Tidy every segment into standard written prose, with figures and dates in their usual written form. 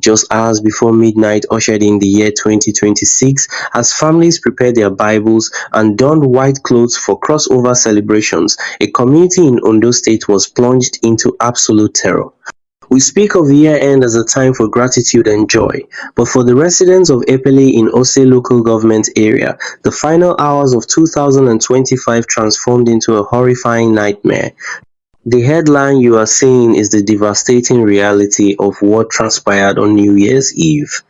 Just hours before midnight ushered in the year 2026 as families prepared their Bibles and donned white clothes for crossover celebrations. A community in Ondo State was plunged into absolute terror. We speak of year-end as a time for gratitude and joy, but for the residents of Epele in Ose local government area, the final hours of 2025 transformed into a horrifying nightmare. The headline you are seeing is the devastating reality of what transpired on New Year's Eve.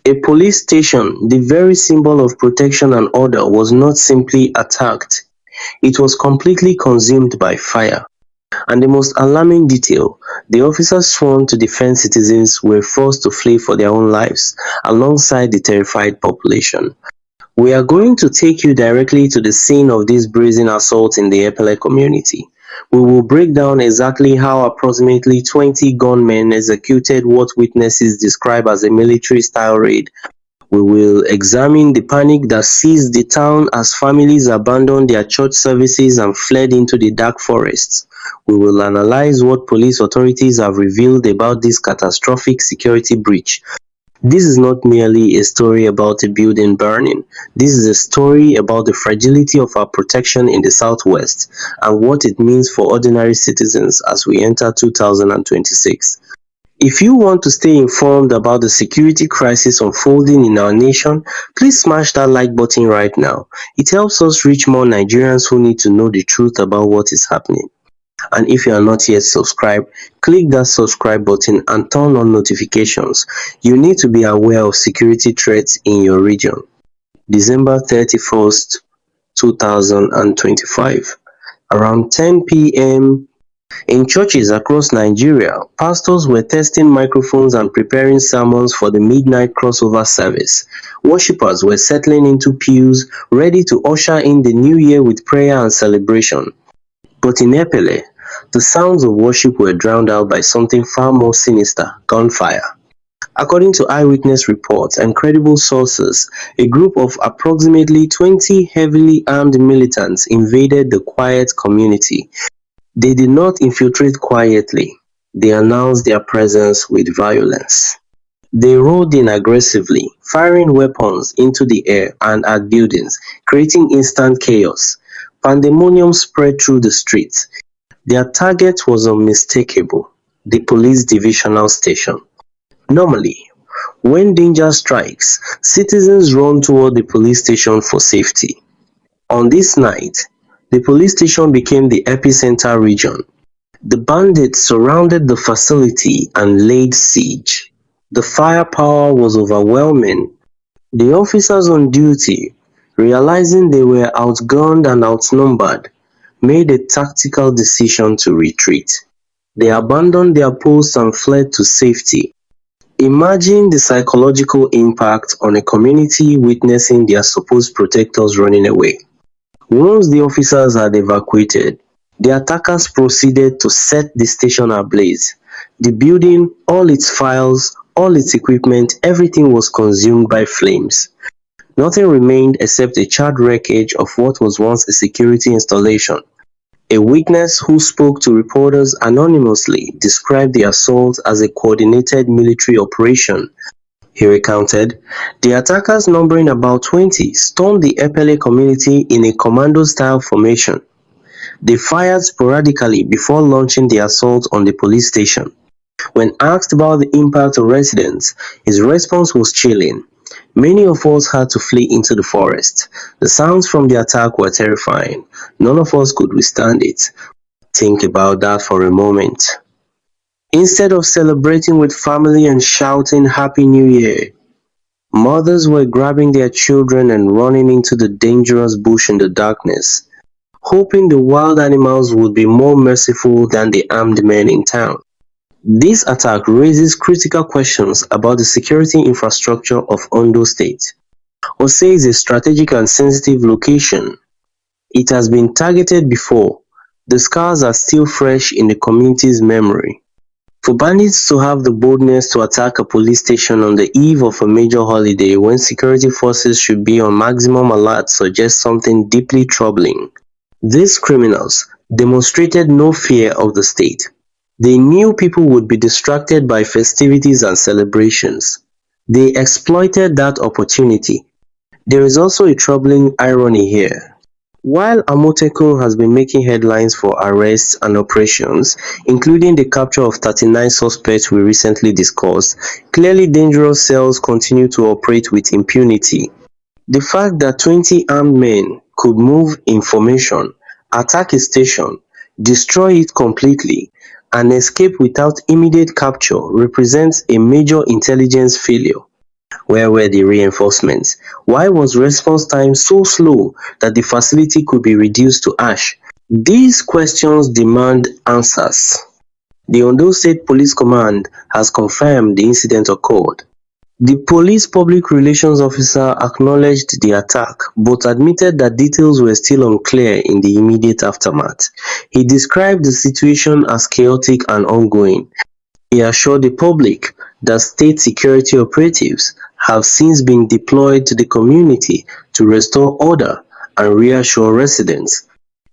A police station, the very symbol of protection and order, was not simply attacked, it was completely consumed by fire. And the most alarming detail, the officers sworn to defend citizens were forced to flee for their own lives, alongside the terrified population. We are going to take you directly to the scene of this brazen assault in the Epele community. We will break down exactly how approximately 20 gunmen executed what witnesses describe as a military-style raid. We will examine the panic that seized the town as families abandoned their church services and fled into the dark forests. We will analyze what police authorities have revealed about this catastrophic security breach. This is not merely a story about a building burning. This is a story about the fragility of our protection in the Southwest and what it means for ordinary citizens as we enter 2026. If you want to stay informed about the security crisis unfolding in our nation, please smash that like button right now. It helps us reach more Nigerians who need to know the truth about what is happening. And if you are not yet subscribed, click that subscribe button and turn on notifications. You need to be aware of security threats in your region. December 31st, 2025. Around 10 p.m. in churches across Nigeria, pastors were testing microphones and preparing sermons for the midnight crossover service. Worshippers were settling into pews, ready to usher in the new year with prayer and celebration. But in Epele, the sounds of worship were drowned out by something far more sinister: gunfire. According to eyewitness reports and credible sources, a group of approximately 20 heavily armed militants invaded the quiet community. They did not infiltrate quietly, they announced their presence with violence. They rode in aggressively, firing weapons into the air and at buildings, creating instant chaos. Pandemonium spread through the streets. Their target was unmistakable: the police divisional station. Normally, when danger strikes, citizens run toward the police station for safety. On this night, the police station became the epicenter region. The bandits surrounded the facility and laid siege. The firepower was overwhelming. The officers on duty, realizing they were outgunned and outnumbered, made a tactical decision to retreat. They abandoned their posts and fled to safety. Imagine the psychological impact on a community witnessing their supposed protectors running away. Once the officers had evacuated, the attackers proceeded to set the station ablaze. The building, all its files, all its equipment, everything was consumed by flames. Nothing remained except a charred wreckage of what was once a security installation. A witness who spoke to reporters anonymously described the assault as a coordinated military operation. He recounted, "The attackers, numbering about 20, stormed the Epele community in a commando-style formation. They fired sporadically before launching the assault on the police station. When asked about the impact on residents, his response was chilling. Many of us had to flee into the forest. The sounds from the attack were terrifying. None of us could withstand it." Think about that for a moment. Instead of celebrating with family and shouting Happy New Year, mothers were grabbing their children and running into the dangerous bush in the darkness, hoping the wild animals would be more merciful than the armed men in town. This attack raises critical questions about the security infrastructure of Ondo State. Ose is a strategic and sensitive location. It has been targeted before. The scars are still fresh in the community's memory. For bandits to have the boldness to attack a police station on the eve of a major holiday when security forces should be on maximum alert suggests something deeply troubling. These criminals demonstrated no fear of the state. They knew people would be distracted by festivities and celebrations. They exploited that opportunity. There is also a troubling irony here. While Amotekun has been making headlines for arrests and operations, including the capture of 39 suspects we recently discussed, clearly dangerous cells continue to operate with impunity. The fact that 20 armed men could move information, attack a station, destroy it completely, and escape without immediate capture represents a major intelligence failure. Where were the reinforcements? Why was response time so slow that the facility could be reduced to ash? These questions demand answers. The Ondo State Police Command has confirmed the incident occurred. The police public relations officer acknowledged the attack but admitted that details were still unclear in the immediate aftermath. He described the situation as chaotic and ongoing. He assured the public that state security operatives have since been deployed to the community to restore order and reassure residents.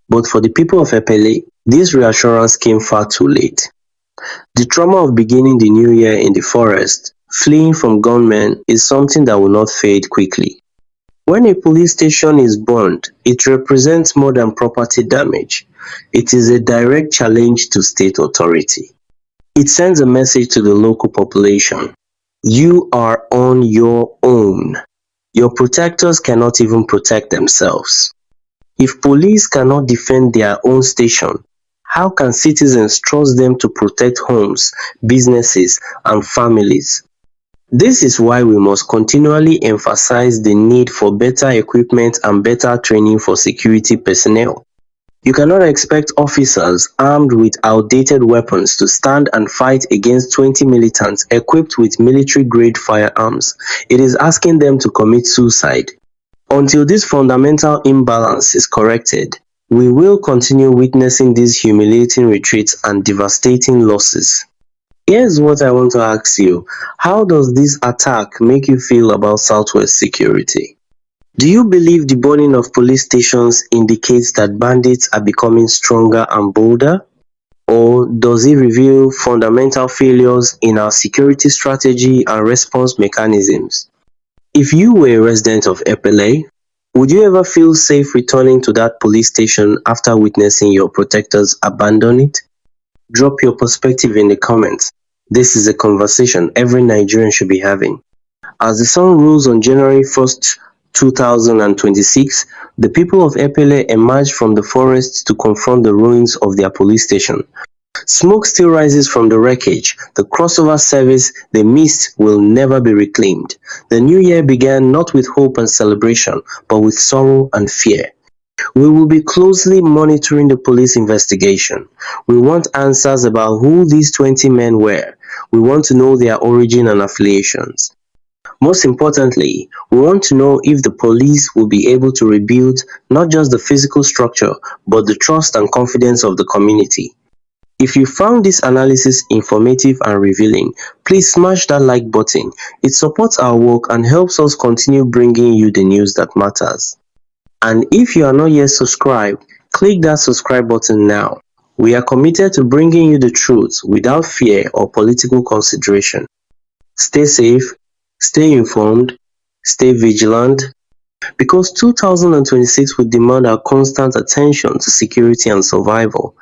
But for the people of Epele, this reassurance came far too late. The trauma of beginning the new year in the forest, fleeing from gunmen, is something that will not fade quickly. When a police station is burned, it represents more than property damage. It is a direct challenge to state authority. It sends a message to the local population. You are on your own. Your protectors cannot even protect themselves. If police cannot defend their own station, how can citizens trust them to protect homes, businesses, and families? This is why we must continually emphasize the need for better equipment and better training for security personnel. You cannot expect officers armed with outdated weapons to stand and fight against 20 militants equipped with military-grade firearms. It is asking them to commit suicide. Until this fundamental imbalance is corrected, we will continue witnessing these humiliating retreats and devastating losses. Here's what I want to ask you. How does this attack make you feel about Southwest security? Do you believe the burning of police stations indicates that bandits are becoming stronger and bolder? Or does it reveal fundamental failures in our security strategy and response mechanisms? If you were a resident of Epele, would you ever feel safe returning to that police station after witnessing your protectors abandon it? Drop your perspective in the comments. This is a conversation every Nigerian should be having. As the sun rose on January 1st, 2026, the people of Epele emerged from the forests to confront the ruins of their police station. Smoke still rises from the wreckage. The crossover service they missed will never be reclaimed. The new year began not with hope and celebration, but with sorrow and fear. We will be closely monitoring the police investigation. We want answers about who these 20 men were. We want to know their origin and affiliations. Most importantly, we want to know if the police will be able to rebuild not just the physical structure, but the trust and confidence of the community. If you found this analysis informative and revealing, please smash that like button. It supports our work and helps us continue bringing you the news that matters. And if you are not yet subscribed, click that subscribe button now. We are committed to bringing you the truth without fear or political consideration. Stay safe, stay informed, stay vigilant, because 2026 will demand our constant attention to security and survival.